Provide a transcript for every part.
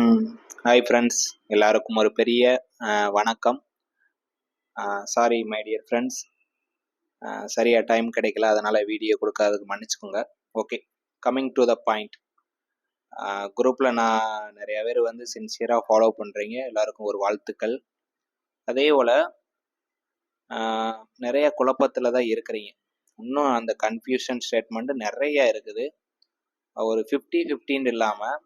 ம். Hi friends, எல்லாருக்கும் ஒரு பெரிய வணக்கம். சாரி மை டியர் ஃப்ரெண்ட்ஸ், சரியா டைம் கிடைக்கல, அதனால் வீடியோ கொடுக்காததுக்கு மன்னிச்சுக்கோங்க. Okay, coming to the point. குரூப்பில் நான் நிறையா பேர் வந்து சின்சியராக ஃபாலோ பண்ணுறீங்க, எல்லாருக்கும் ஒரு வாழ்த்துக்கள். அதே போல் நிறைய குழப்பத்தில் தான் இருக்கிறீங்க. இன்னும் அந்த கன்ஃபியூஷன் ஸ்டேட்மெண்ட்டு நிறைய இருக்குது. ஒரு 50-15 இல்லாமல்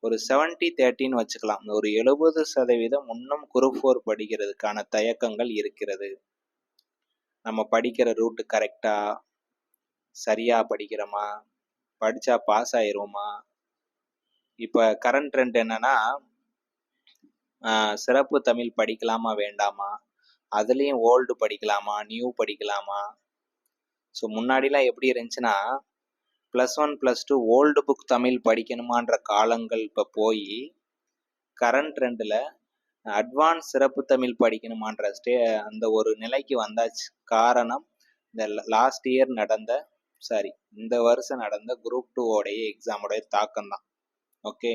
ஒரு 70-30 வச்சுக்கலாம். ஒரு 70% இன்னும் குரூப் 4 படிக்கிறதுக்கான தயக்கங்கள் இருக்கிறது. நம்ம படிக்கிற ரூட்டு கரெக்டா, சரியா படிக்கிறோமா, படிச்சா பாஸ் ஆயிருவோமா? இப்போ கரண்ட் ட்ரெண்ட் என்னன்னா, சிறப்பு தமிழ் படிக்கலாமா வேண்டாமா, அதுலேயும் ஓல்டு படிக்கலாமா நியூ படிக்கலாமா? ஸோ முன்னாடிலாம் எப்படி இருந்துச்சுன்னா, +1 +2 ஓல்டு புக் தமிழ் படிக்கணுமான்ற காலங்கள் இப்போ போய் கரண்ட் ட்ரெண்டில் அட்வான்ஸ் சிறப்பு தமிழ் படிக்கணுமான்ற அந்த ஒரு நிலைக்கு வந்தாச்சு. காரணம், இந்த லாஸ்ட் இயர் இந்த வருஷம் நடந்த குரூப் 2 உடைய எக்ஸாமுடைய தாக்கம் தான். ஓகே,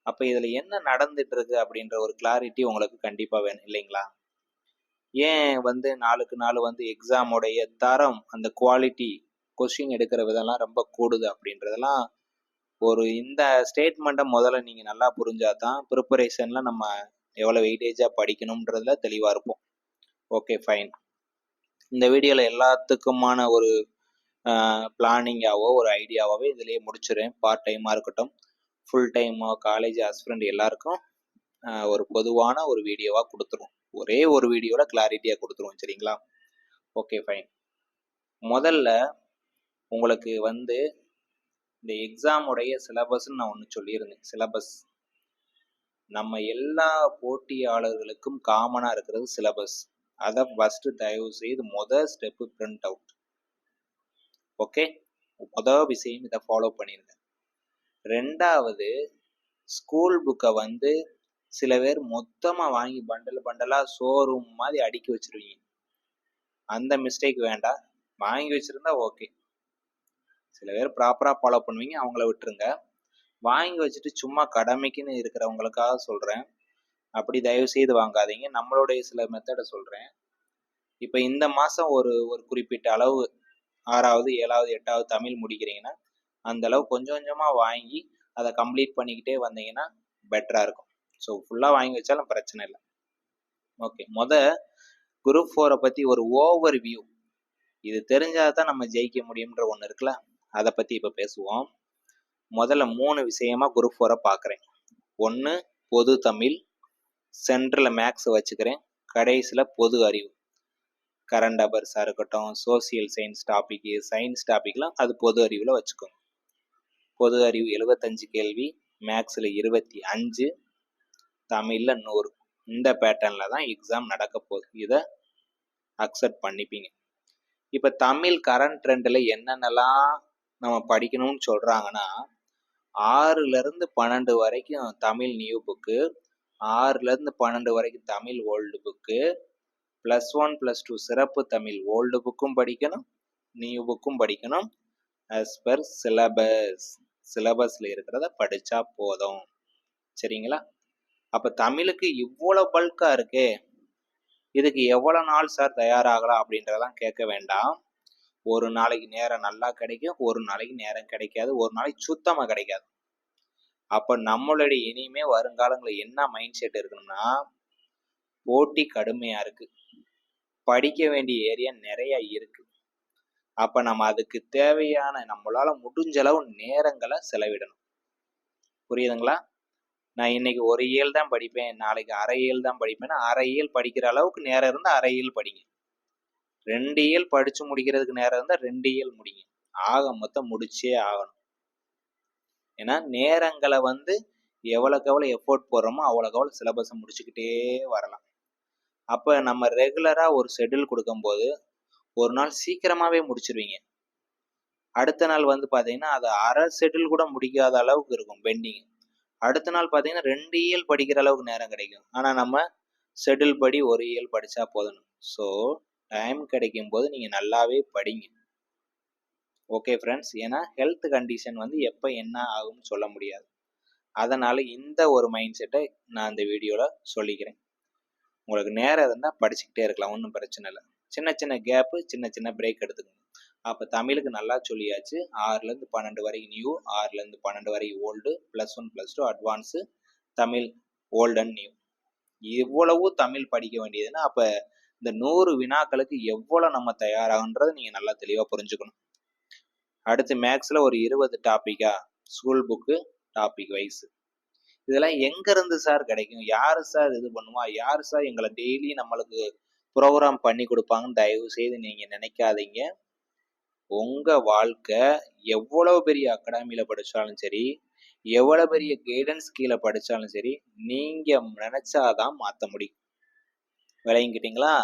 அப்போ இதில் என்ன நடந்துட்டு இருக்கு அப்படின்ற ஒரு கிளாரிட்டி உங்களுக்கு கண்டிப்பாக வேணும் இல்லைங்களா? ஏன் வந்து நாளுக்கு நாள் வந்து எக்ஸாமுடைய தரம், அந்த குவாலிட்டி, கொஸ்டின் எடுக்கிற விதம்லாம் ரொம்ப கூடுது அப்படின்றதெல்லாம் ஒரு இந்த ஸ்டேட்மெண்ட்டை முதல்ல நீங்கள் நல்லா புரிஞ்சாதான் ப்ரிப்பரேஷனில் நம்ம எவ்வளோ வெயிட்டேஜாக படிக்கணுன்றதுல தெளிவாக இருப்போம். Okay fine. இந்த வீடியோவில் எல்லாத்துக்குமான ஒரு பிளானிங்காவோ ஒரு ஐடியாவாகவே இதிலேயே முடிச்சிடுறேன். பார்ட் டைமாக இருக்கட்டும், ஃபுல் டைமோ, காலேஜ் ஆஸ்பிரண்ட் எல்லாருக்கும் ஒரு பொதுவான ஒரு வீடியோவாக கொடுத்துருவோம். ஒரே ஒரு வீடியோவில் கிளாரிட்டியாக கொடுத்துருவோம். சரிங்களா? Okay fine. முதல்ல உங்களுக்கு வந்து இந்த எக்ஸாமுடைய சிலபஸ்ன்னு நான் ஒன்று சொல்லியிருந்தேன். சிலபஸ் நம்ம எல்லா போட்டியாளர்களுக்கும் காமனாக இருக்கிறது சிலபஸ். அதை ஃபஸ்ட்டு தயவு செய்து ஸ்டெப்பு பிரிண்ட் அவுட். ஓகே, விஷயம் இதை ஃபாலோ பண்ணிடுங்க. ரெண்டாவது, ஸ்கூல் புக்கை வந்து சில பேர் மொத்தமாக வாங்கி பண்டலாக ஷோரூம் மாதிரி அடுக்கி வச்சிருவீங்க. அந்த மிஸ்டேக் வேண்டாம். வாங்கி வச்சுருந்தா ஓகே, சில பேர் ப்ராப்பராக ஃபாலோ பண்ணுவீங்க, அவங்கள விட்டுருங்க. வாங்கி வச்சுட்டு சும்மா கடமைக்குன்னு இருக்கிறவங்களுக்காக சொல்கிறேன், அப்படி தயவு செய்து வாங்காதீங்க. நம்மளுடைய சில மெத்தடை சொல்கிறேன். இப்போ இந்த மாதம் ஒரு குறிப்பிட்ட அளவு 6வது 7வது 8வது தமிழ் முடிக்கிறீங்கன்னா அந்த அளவு கொஞ்சம் கொஞ்சமாக வாங்கி அதை கம்ப்ளீட் பண்ணிக்கிட்டே வந்தீங்கன்னா பெட்டராக இருக்கும். ஸோ ஃபுல்லாக வாங்கி வச்சாலும் பிரச்சனை இல்லை. ஓகே, குரூப் 4 பற்றி ஒரு ஓவர் வியூ, இது தெரிஞ்சால் தான் நம்ம ஜெயிக்க முடியும்ன்ற ஒன்று இருக்குல்ல, அதை பற்றி இப்போ பேசுவோம். முதல்ல 3 விஷயமா குரூப் 4 பார்க்குறேன். 1 பொது தமிழ், சென்டரில் மேக்ஸ் வச்சுக்கிறேன், கடைசியில் பொது அறிவு. கரண்ட் அஃபேர்ஸாக இருக்கட்டும், சோசியல் சயின்ஸ் டாபிக்கு, சயின்ஸ் டாபிக்லாம் அது பொது அறிவில் வச்சுக்கோங்க. பொது அறிவு 75 கேள்வி, மேக்ஸில் 25, தமிழில் 100. இந்த பேட்டர்னில் தான் எக்ஸாம் நடக்க போகுது. இதை அக்செப்ட் பண்ணிப்பீங்க. இப்போ தமிழ் கரண்ட் ட்ரெண்டில் என்னென்னலாம் நம்ம படிக்கணும்னு சொல்கிறாங்கன்னா, 6லேருந்து 12 வரைக்கும் தமிழ் நியூ புக்கு, 6லேருந்து 12 வரைக்கும் தமிழ் ஓல்டு புக்கு, +1 +2 சிறப்பு தமிழ் ஓல்டு புக்கும் படிக்கணும், நியூ புக்கும் படிக்கணும். as per சிலபஸில் இருக்கிறத படித்தா போதும். சரிங்களா? அப்போ தமிழுக்கு இவ்வளோ பல்காக இருக்கே, இதுக்கு எவ்வளோ நாள் சார் தயாராகலாம் அப்படின்றதெல்லாம் கேட்க வேண்டாம். ஒரு நாளைக்கு நேரம் நல்லா கிடைக்கும், ஒரு நாளைக்கு நேரம் கிடைக்காது, ஒரு நாளைக்கு சுத்தமாக கிடைக்காது. அப்போ நம்மளுடைய இனிமே வருங்காலங்களில் என்ன மைண்ட் செட் இருக்கணும்னா, போட்டி கடுமையாக இருக்குது, படிக்க வேண்டிய ஏரியா நிறைய இருக்குது. அப்போ நம்ம அதுக்கு தேவையான நம்மளால் முடிஞ்ச அளவு நேரங்களை செலவிடணும். புரியுதுங்களா? நான் இன்னைக்கு ஒரு இயல் தான் படிப்பேன், நாளைக்கு அரை இயல் தான் படிப்பேன்னா, அரை இயல் படிக்கிற அளவுக்கு நேரம் இருந்தால் அரை இயல் படிங்க. 2 இயல் படித்து முடிக்கிறதுக்கு நேரம் இருந்தால் 2 இயல் முடிங்க. ஆக மொத்தம் முடிச்சே ஆகணும். ஏன்னா நேரங்களை வந்து எவ்வளோக்கு எவ்வளோ எஃபோர்ட் போடுறோமோ அவ்வளோக்கு எவ்வளோ சிலபஸை முடிச்சுக்கிட்டே வரலாம். அப்போ நம்ம ரெகுலராக ஒரு ஷெட்யூல் கொடுக்கும்போது ஒரு நாள் சீக்கிரமாகவே முடிச்சிருவீங்க. அடுத்த நாள் வந்து பார்த்தீங்கன்னா அது அரை ஷெட்யூல் கூட முடிக்காத அளவுக்கு இருக்கும் பெண்டிங். அடுத்த நாள் பார்த்தீங்கன்னா 2 இயல் படிக்கிற அளவுக்கு நேரம் கிடைக்கும். ஆனால் நம்ம ஷெட்யூல் படி ஒரு இயல் படித்தா போதும். ஸோ டைம் கிடைக்கும் போது நீங்கள் நல்லாவே படிங்க. ஓகே ஃப்ரெண்ட்ஸ், ஏன்னா ஹெல்த் கண்டிஷன் வந்து எப்போ என்ன ஆகும்னு சொல்ல முடியாது. அதனால இந்த ஒரு மைண்ட் செட்டை நான் இந்த வீடியோவில் சொல்லிக்கிறேன். உங்களுக்கு நேரம் இருந்தால் படிச்சுக்கிட்டே இருக்கலாம், ஒன்றும் பிரச்சனை இல்லை. சின்ன சின்ன கேப்பு, சின்ன சின்ன பிரேக் எடுத்துக்கணும். அப்போ தமிழுக்கு நல்லா சொல்லியாச்சு. 6லேருந்து 12 வரைக்கும் நியூ, 6லேருந்து 12 வரைக்கும் old, +1 +2 advance, Tamil old and new. இவ்வளவு தமிழ் படிக்க வேண்டியதுன்னா அப்போ இந்த 100 வினாக்களுக்கு எவ்வளோ நம்ம தயாராகுன்றதை நீங்கள் நல்லா தெளிவாக புரிஞ்சுக்கணும். அடுத்து மேக்ஸில் ஒரு 20 டாப்பிக்கா, ஸ்கூல் புக்கு டாபிக் வைஸ். இதெல்லாம் எங்கேருந்து சார் கிடைக்கும்? யார் சார் இது பண்ணுவா? யார் சார் எங்களை டெய்லி நம்மளுக்கு ப்ரோக்ராம் பண்ணி கொடுப்பாங்கன்னு தயவு செய்து நீங்கள் நினைக்காதீங்க. உங்கள் வாழ்க்கை எவ்வளோ பெரிய அகாடமியில் படித்தாலும் சரி, எவ்வளோ பெரிய கைடன்ஸ் கீழே படித்தாலும் சரி, நீங்கள் நினச்சாதான் மாற்ற முடியும். விளங்கிக்கிட்டீங்களா?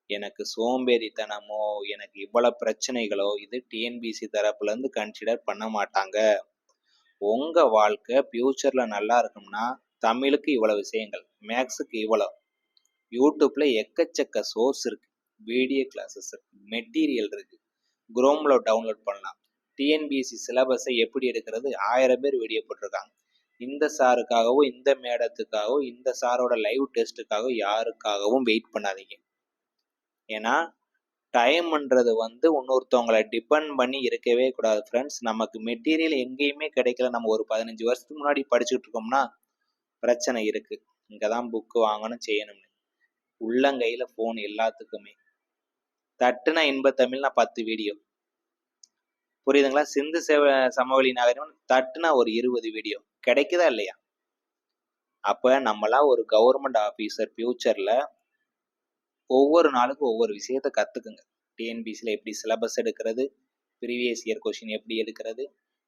எனக்கு சோம்பேறித்தனமோ, எனக்கு இவ்வளோ பிரச்சனைகளோ இது டிஎன்பிசி தரப்புலேருந்து கன்சிடர் பண்ண மாட்டாங்க. உங்கள் வாழ்க்கை ஃப்யூச்சரில் நல்லா இருக்கும்னா தமிழுக்கு இவ்வளோ விஷயங்கள், மேக்ஸுக்கு இவ்வளோ, யூடியூப்பில் எக்கச்சக்க சோர்ஸ் இருக்குது, வீடியோ கிளாஸஸ் இருக்குது, மெட்டீரியல் இருக்குது, குரோமில் டவுன்லோட் பண்ணலாம். டிஎன்பிஎஸ்சி சிலபஸை எப்படி எடுக்கிறது 1000 பேர் வீடியோ போட்டிருக்காங்க. இந்த சாருக்காகவும் இந்த மேடத்துக்காகவும் இந்த சாரோட லைவ் டெஸ்ட்டுக்காகவும் யாருக்காகவும் வெயிட் பண்ணாதீங்க. ஏன்னா டைம்ன்றது இன்னொருத்தவங்களை டிபெண்ட் பண்ணி இருக்கவே கூடாது ஃப்ரெண்ட்ஸ். நமக்கு மெட்டீரியல் எங்கேயுமே கிடைக்கல. நம்ம ஒரு 15 வருஷத்துக்கு முன்னாடி படிச்சுட்டு இருக்கோம்னா பிரச்சனை இருக்கு. இங்கே தான் புக்கு வாங்கணும் செய்யணும்னு. உள்ளங்கையில் ஃபோன் எல்லாத்துக்குமே. தட்டுனா இன்பத்தமிழ்னா 10 வீடியோ, புரியுதுங்களா? சிந்து சமவெளி நாகரிகம் தட்டுனா ஒரு 20 வீடியோ கிடைக்குதா இல்லையா? அப்போ நம்மளாம் ஒரு கவர்மெண்ட் ஆஃபீஸர் ஃபியூச்சரில் ஒவ்வொரு நாளுக்கும் ஒவ்வொரு விஷயத்த கற்றுக்குங்க. டிஎன்பிசியில் எப்படி சிலபஸ் எடுக்கிறது, ப்ரீவியஸ் இயர் கொஷின் எப்படி எடுக்கிறது,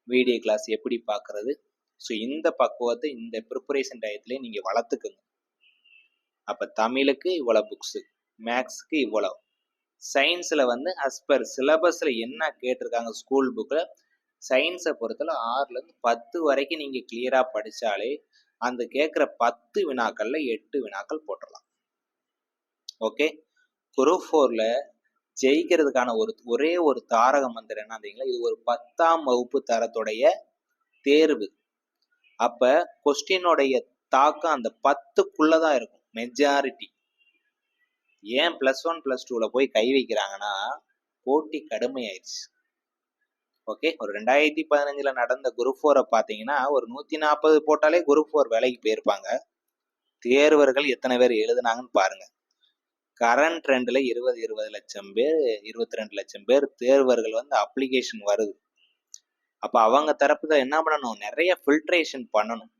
வீடியோ கிளாஸ் எப்படி பார்க்குறது. ஸோ இந்த பக்குவத்தை இந்த ப்ரிப்பரேஷன் டயத்துலேயே நீங்கள் வளர்த்துக்குங்க. அப்போ தமிழுக்கு இவ்வளோ புக்ஸு, மேக்ஸுக்கு இவ்வளோ, சயின்ஸில் அஸ்பர் சிலபஸில் என்ன கேட்டிருக்காங்க ஸ்கூல் புக்கில், சயின்ஸை பொறுத்தல 6லேருந்து 10 வரைக்கும் நீங்கள் கிளியராக படித்தாலே அந்த கேட்குற 10 வினாக்களில் 8 வினாக்கள் போட்டுடலாம். ஓகே, குரூப் 4ல் ஜெயிக்கிறதுக்கான ஒரே ஒரு தாரக மந்திரம் என்ன தெரியுங்களா? இது ஒரு 10ஆம் வகுப்பு தரத்துடைய தேர்வு. அப்போ கொஸ்டினுடைய தாக்கம் அந்த 10க்குள்ளதான் இருக்கும் மெஜாரிட்டி. ஏன் +1 +2ல போய் கை வைக்கிறாங்கன்னா போட்டி கடுமையாயிடுச்சு. ஓகே, ஒரு 2015ல் நடந்த குரூப் 4 பார்த்தீங்கன்னா ஒரு 140 போட்டாலே குரூப் 4 வேலைக்கு போயிருப்பாங்க. தேர்வர்கள் எத்தனை பேர் எழுதுனாங்கன்னு பாருங்க. கரண்ட் ட்ரெண்டில் 20 லட்சம் பேர், 22 லட்சம் பேர் தேர்வர்கள் அப்ளிகேஷன் வருது. அப்போ அவங்க தரப்புல என்ன பண்ணணும்? நிறைய ஃபில்ட்ரேஷன் பண்ணணும்.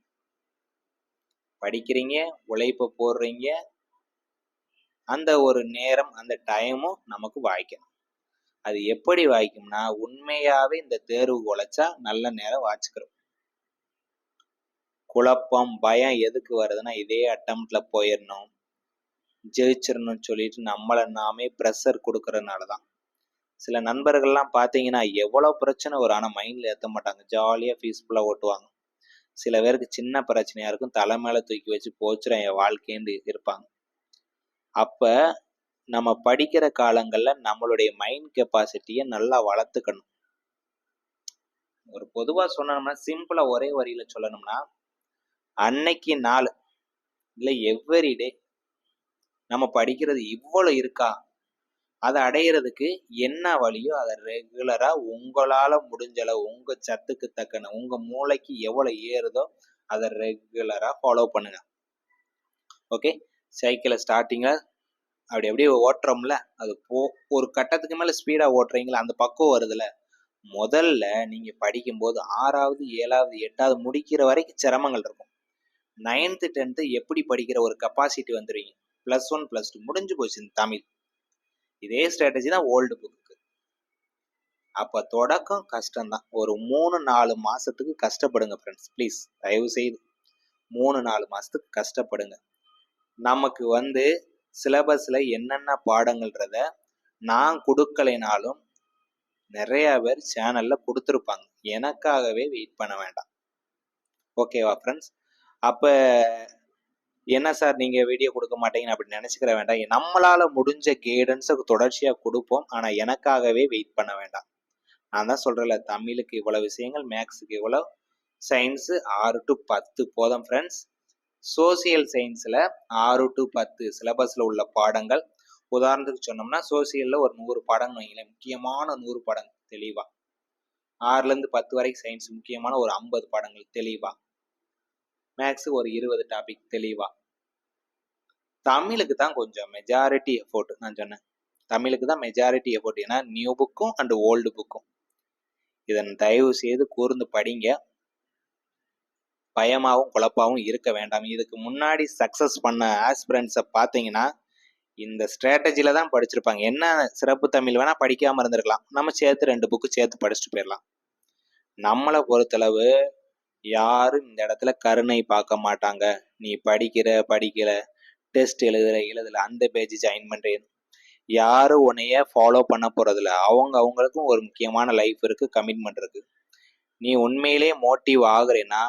படிக்கிறீங்க, உழைப்பை போடுறீங்க, அந்த ஒரு நேரம் அந்த டைமும் நமக்கு வாய்க்கணும். அது எப்படி வாய்க்கும்னா உண்மையாவே இந்த தேர்வு உழைச்சா நல்ல நேரம் வாய்ச்சிக்கிறோம். குழப்பம் பயம் எதுக்கு வருதுன்னா இதே அட்டம்ப்ட்ல போயிடணும், ஜெயிச்சிடணும்னு சொல்லிட்டு நம்மளை நாமே ப்ரெஷர் கொடுக்கறதுனால தான். சில நண்பர்கள்லாம் பார்த்தீங்கன்னா எவ்வளோ பிரச்சனை வரும், ஆனால் மைண்டில் ஏற்ற மாட்டாங்க, ஜாலியாக பீஸ்ஃபுல்லாக ஓட்டுவாங்க. சில பேருக்கு சின்ன பிரச்சனையாக இருக்கும், தலை மேலே தூக்கி வச்சு போச்சுடும் என் வாழ்க்கைன்னு இருப்பாங்க. அப்போ நம்ம படிக்கிற காலங்களில் நம்மளுடைய மைண்ட் கெப்பாசிட்டியை நல்லா வளர்த்துக்கணும். ஒரு பொதுவாக சொன்னோம்னா சிம்பிளாக ஒரே வரியில் சொல்லணும்னா அன்னைக்கு நாள் இல்லை எவ்ரிடே நம்ம படிக்கிறது இவ்வளோ இருக்கா, அதை அடையிறதுக்கு என்ன வழியோ அதை ரெகுலராக உங்களால் முடிஞ்சளவு உங்கள் சத்துக்கு தக்கன உங்கள் மூளைக்கு எவ்வளோ ஏறுதோ அதை ரெகுலராக ஃபாலோ பண்ணுங்க. ஓகே, சைக்கிளை ஸ்டார்டிங்கில் அப்படி அப்படியே ஓட்டுறோம்ல, அது ஒரு கட்டத்துக்கு மேலே ஸ்பீடாக ஓட்டுறீங்களா, அந்த பக்கம் வருதுல்ல. முதல்ல நீங்கள் படிக்கும்போது 6வது 7வது 8வது முடிக்கிற வரைக்கும் சிரமங்கள் இருக்கும். 9th 10th எப்படி படிக்கிற ஒரு கெப்பாசிட்டி வந்துடுவீங்க. +1 +2 முடிஞ்சு போச்சு இந்த தமிழ். இதே ஸ்ட்ராட்டஜி தான் ஓல்டு புக்கு. அப்போ தொடக்கம் கஷ்டம்தான். ஒரு 3-4 மாதத்துக்கு கஷ்டப்படுங்க ஃப்ரெண்ட்ஸ், ப்ளீஸ் தயவு செய்து 3-4 மாதத்துக்கு கஷ்டப்படுங்க. நமக்கு சிலபஸில் என்னென்ன பாடங்கள்ன்றத நான் கொடுக்கலைனாலும் நிறையா பேர் சேனலில் கொடுத்துருப்பாங்க. எனக்காகவே வெயிட் பண்ண வேண்டாம். ஓகேவா ஃப்ரெண்ட்ஸ்? அப்போ என்ன சார் நீங்கள் வீடியோ கொடுக்க மாட்டீங்கன்னு அப்படி நினச்சிக்கிற வேண்டாம். நம்மளால் முடிஞ்ச கைடன்ஸை தொடர்ச்சியாக கொடுப்போம், ஆனால் எனக்காகவே வெயிட் பண்ண வேண்டாம். நான் தான் சொல்கிறேன்ல, தமிழுக்கு இவ்வளோ விஷயங்கள், மேக்ஸுக்கு இவ்வளோ, சயின்ஸு 6 to 10 போதும் ஃப்ரெண்ட்ஸ். சோசியல் சயின்ஸில் 6 to 10 சிலபஸில் உள்ள பாடங்கள். உதாரணத்துக்கு சொன்னோம்னா சோசியலில் ஒரு 100 பாடங்கள் வைங்களேன், முக்கியமான 100 பாடங்கள் தெளிவாக. 6லேருந்து 10 வரைக்கும் சயின்ஸ் முக்கியமான ஒரு 50 பாடங்கள் தெளிவாக. மேக்ஸு ஒரு 20 டாபிக் தெளிவாக. தமிழுக்கு தான் கொஞ்சம் மெஜாரிட்டி எஃபோர்ட். நான் சொன்னேன் தமிழுக்கு தான் மெஜாரிட்டி எஃபோர்ட். ஏன்னா நியூ புக்கும் அண்ட் ஓல்டு புக்கும். இதன் தயவு செய்து கூர்ந்து படிங்க. பயமாகவும் குழப்பாகவும் இருக்க வேண்டாம். இதுக்கு முன்னாடி சக்ஸஸ் பண்ண ஆஸ்பிரண்ட்ஸை பார்த்தீங்கன்னா இந்த ஸ்ட்ராட்டஜில தான் படிச்சிருப்பாங்க. என்ன சிறப்பு தமிழ் வேணா படிக்காமல் இருந்திருக்கலாம், நம்ம சேர்த்து 2 புக்கு சேர்த்து படிச்சுட்டு போயிடலாம். நம்மளை பொறுத்தளவு யாரும் இந்த இடத்துல கருணை பார்க்க மாட்டாங்க. நீ படிக்கல, டெஸ்ட் எழுதல, அந்த பேஜ் ஜாயின் பண்ணுறேன், யாரும் உன்னைய ஃபாலோ பண்ண போறதில்ல. அவங்களுக்கும் ஒரு முக்கியமான லைஃப் இருக்கு, கமிட்மெண்ட் இருக்கு. நீ உண்மையிலே மோட்டிவ் ஆகுறேன்னா,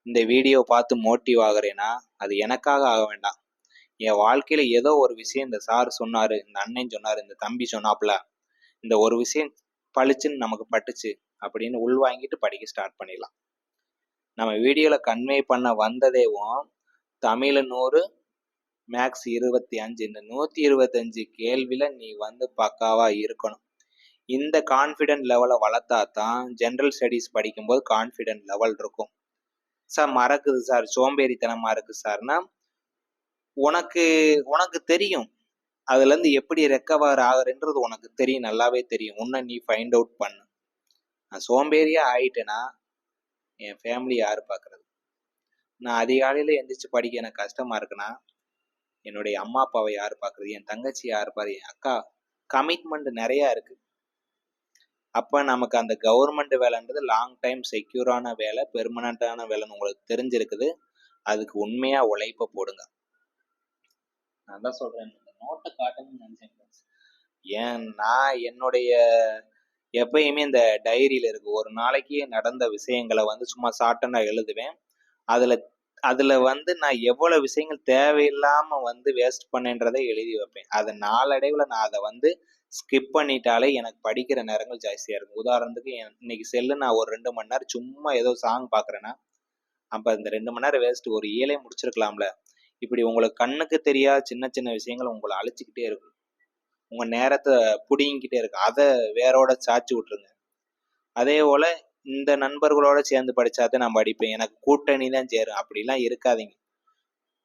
இந்த வீடியோ பார்த்து மோட்டிவ் ஆகுறேன்னா அது எனக்காக ஆக வேண்டாம். என் வாழ்க்கையில ஏதோ ஒரு விஷயம் இந்த சார் சொன்னாரு, இந்த அண்ணன் சொன்னாரு, இந்த தம்பி சொன்னாப்புல, இந்த ஒரு விஷயம் பளிச்சுன்னு நமக்கு பட்டுச்சு அப்படின்னு உள்வாங்கிட்டு படிக்க ஸ்டார்ட் பண்ணிடலாம். நம்ம வீடியோல கன்வே பண்ண வந்ததேவும் தமிழ் 100, மேக்ஸ் 25. இந்த 125 கேள்வியில நீ பக்காவா இருக்கணும். இந்த கான்ஃபிடென்ட் லெவலை வளர்த்தா தான் ஜென்ரல் ஸ்டடீஸ் படிக்கும்போது கான்ஃபிடென்ட் லெவல் இருக்கும். சார் மறக்குது சார், சோம்பேறித்தனமா இருக்கு சார்னா உனக்கு தெரியும் அதுல இருந்து எப்படி ரெக்கவர் ஆகுறன்றது உனக்கு தெரியும், நல்லாவே தெரியும். உன்னை நீ ஃபைண்ட் அவுட் பண்ணு. நான் சோம்பேறியா ஆயிட்டேன்னா என் ஃபேமிலி யாரு பார்க்கறது? நான் அதிகாலையில எந்திரிச்சு படிக்க எனக்கு கஷ்டமா இருக்குன்னா என்னுடைய அம்மா அப்பாவை யாரு பார்க்கறது? என் தங்கச்சி யாரு பாரு, என் அக்கா. கமிட்மெண்ட் நிறைய இருக்கு. அப்ப நமக்கு அந்த கவர்மெண்ட் வேலைன்றது லாங் டைம் செக்யூரான வேலை, பெர்மனண்டான வேலைன்னு உங்களுக்கு தெரிஞ்சிருக்குது. அதுக்கு உண்மையா உழைப்ப போடுங்க. நான் தான் சொல்றேன், இந்த நோட்டை காட்டணும்னு நினைச்சேன். ஏன் நான் என்னுடைய எப்பயுமே இந்த டைரியில இருக்கு, ஒரு நாளைக்கு நடந்த விஷயங்களை சும்மா ஷார்ட்டா எழுதுவேன். அதுல நான் எவ்வளவு விஷயங்கள் தேவையில்லாம வேஸ்ட் பண்ணேன்றதை எழுதி வைப்பேன். அது நாளடைவுல நான் அதை ஸ்கிப் பண்ணிட்டாலே எனக்கு படிக்கிற நேரங்கள் ஜாஸ்தியா இருக்கும். உதாரணத்துக்கு இன்னைக்கு செல்லு நான் ஒரு 2 மணி நேரம் சும்மா ஏதோ சாங் பாக்குறேன்னா அப்ப இந்த 2 மணி நேரம் வேஸ்ட், ஒரு 7 முடிச்சிருக்கலாம்ல. இப்படி உங்களுக்கு கண்ணுக்கு தெரியாத சின்ன சின்ன விஷயங்கள் உங்களை அழிச்சுக்கிட்டே இருக்கும், உங்க நேரத்தை புடிங்கிக்கிட்டே இருக்கு. அதை வேரோட சாய்ச்சி விட்டுருங்க. அதே போல இந்த நண்பர்களோட சேர்ந்து படிச்சாதான் நான் படிப்பேன், எனக்கு கூட்டணி தான் சேரும், அப்படிலாம் இருக்காதீங்க.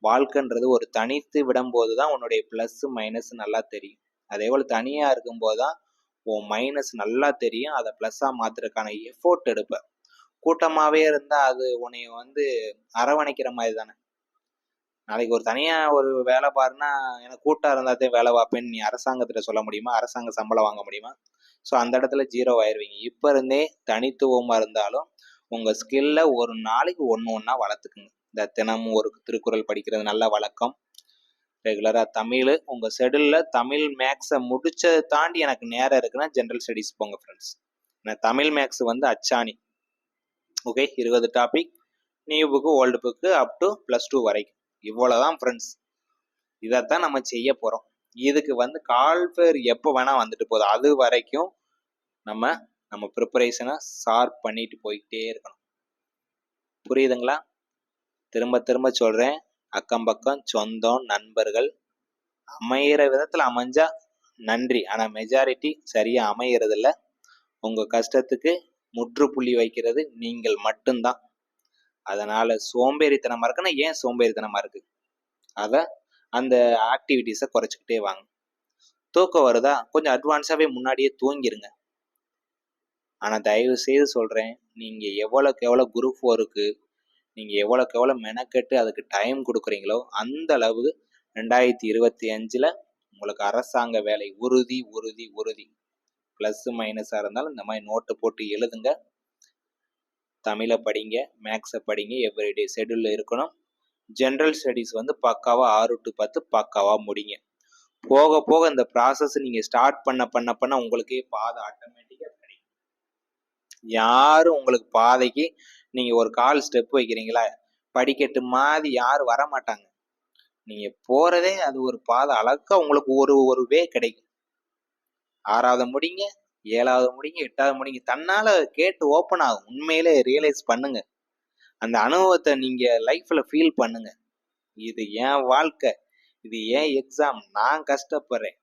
வாழ்க்கைன்றது ஒரு தனித்து விடும் போதுதான் உன்னுடைய பிளஸ் மைனஸ் நல்லா தெரியும். அதே போல தனியா இருக்கும் போதுதான் உன் மைனஸ் நல்லா தெரியும். அதை பிளஸ்ஸா மாத்துறதுக்கான எஃபோர்ட் எடுப்ப. கூட்டமாவே இருந்தா அது உன்னைய அரவணைக்கிற மாதிரி தானே. நாளைக்கு ஒரு தனியா ஒரு வேலை பாருன்னா எனக்கு கூட்டம் இருந்தாதான் வேலை பார்ப்பேன்னு நீ அரசாங்கத்திட்ட சொல்ல முடியுமா? அரசாங்க சம்பளம் வாங்க முடியுமா? ஸோ அந்த இடத்துல 0 ஆயிருவீங்க. இப்ப இருந்தே தனித்துவமா இருந்தாலும் உங்க ஸ்கில்ல ஒரு நாளைக்கு ஒண்ணா வளர்த்துக்குங்க. இந்த தினமும் ஒரு திருக்குறள் படிக்கிறது நல்ல வழக்கம். ரெகுலரா தமிழ் உங்க ஷெடியூல்ல தமிழ் மேக்ஸை முடிச்சதை தாண்டி எனக்கு நேரம் இருக்குன்னா ஜென்ரல் ஸ்டடீஸ் போங்க ஃப்ரெண்ட்ஸ். தமிழ் மேக்ஸ் அச்சாணி. Okay, 20 topic, new book old book up to +2 வரைக்கும். இவ்வளவுதான் ஃப்ரெண்ட்ஸ். இதைத்தான் நம்ம செய்ய போறோம். இதுக்கு கால்ஃபேர் எப்போ வேணா வந்துட்டு போகுது. அது வரைக்கும் நம்ம ப்ரிப்பரேஷனை ஷார்ப் பண்ணிட்டு போயிட்டே இருக்கணும். புரியுதுங்களா? திரும்ப திரும்ப சொல்றேன், அக்கம் பக்கம் சொந்தம் நண்பர்கள் அமையிற விதத்துல அமைஞ்சா நன்றி, ஆனா மெஜாரிட்டி சரியா அமையறது இல்ல. உங்க கஷ்டத்துக்கு முற்றுப்புள்ளி வைக்கிறது நீங்கள் மட்டும்தான். அதனால சோம்பேறித்தனமா இருக்குன்னா ஏன் சோம்பேறித்தனமா இருக்கு, அந்த ஆக்டிவிட்டிஸை குறைச்சிக்கிட்டே வாங்க. தூக்கம் வருதா, கொஞ்சம் அட்வான்ஸாவே முன்னாடியே தூங்கிருங்க. ஆனா தயவு செய்து சொல்றேன், நீங்க எவ்வளவுக்கு எவ்வளவு குரூப் 4க்கு நீங்க எவ்வளவுக்கு எவ்வளவு மெனக்கெட்டு அதுக்கு டைம் கொடுக்குறீங்களோ அந்த அளவு 2025ல உங்களுக்கு அரசாங்க வேலை உறுதி உறுதி உறுதி. பிளஸ் மைனஸா இருந்தாலும் இந்த மாதிரி நோட்டு போட்டு எழுதுங்க. தமிழை படிங்க, மேக்ஸை படிங்க, எவ்ரிடே ஷெடியூல்ல இருக்கணும். ஜென்ரல் ஸ்டடீஸ் பக்காவா 6 to 10 பக்காவா முடிங்க. போக போக இந்த ப்ராசஸ் நீங்க ஸ்டார்ட் பண்ண உங்களுக்கே பாதை ஆட்டோமேட்டிக்கா கிடைக்கும். யாரும் உங்களுக்கு பாதைக்கு நீங்க ஒரு கால் ஸ்டெப் வைக்கிறீங்களா, படிக்கட்டு மாதிரி யாரும் வர மாட்டாங்க. நீங்க போறதே அது ஒரு பாதை, அழகா உங்களுக்கு ஒரு வே கிடைக்கும். 6வது முடிங்க, 7வது முடிங்க 8வது முடிங்க தன்னால கேட்டு ஓப்பன் ஆகும். உண்மையிலே ரியலைஸ் பண்ணுங்க. அந்த அனுபவத்தை நீங்க லைஃப்ல ஃபீல் பண்ணுங்க. இது என் வாழ்க்கை, இது என் எக்ஸாம், நான் கஷ்டப்படுறேன்,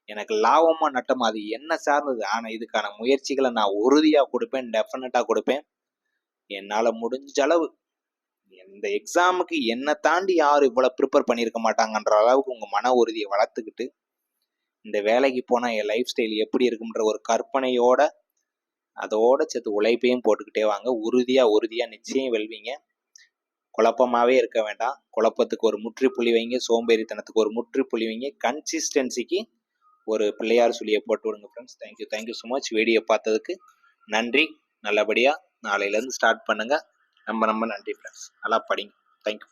எனக்கு லாபமா நட்டமா அது என்ன சார்ந்தது. ஆனா இதுக்கான முயற்சிகளை நான் உறுதியா கொடுப்பேன், டெஃபினட்டா கொடுப்பேன். என்னால முடிஞ்ச அளவு இந்த எக்ஸாமுக்கு என்னை தாண்டி யாரும் இவ்வளவு ப்ரிப்பேர் பண்ணியிருக்க மாட்டாங்கன்ற அளவுக்கு உங்க மன உறுதியை வளர்த்துக்கிட்டு இந்த வேலைக்கு போனா என் லைஃப் ஸ்டைல் எப்படி இருக்குன்ற ஒரு கற்பனையோட அதோட சேர்த்து உழைப்பையும் போட்டுக்கிட்டே வாங்க. உறுதியா நிச்சயம் வெல்வீங்க. குழப்பமாவே இருக்க வேண்டாம். குழப்பத்துக்கு ஒரு முற்றுப்புள்ளி வைங்க, சோம்பேறித்தனத்துக்கு ஒரு முற்றுப்புள்ளி வைங்க, கன்சிஸ்டன்சிக்கு ஒரு பிள்ளையார் சொல்லியை போட்டு விடுங்க friends. Thank you so much. Video பார்த்ததுக்கு நன்றி. நல்லபடியா நாளையிலேருந்து ஸ்டார்ட் பண்ணுங்க. ரொம்ப நன்றி ஃப்ரெண்ட்ஸ். நல்லா படிங்க. தேங்க்யூ.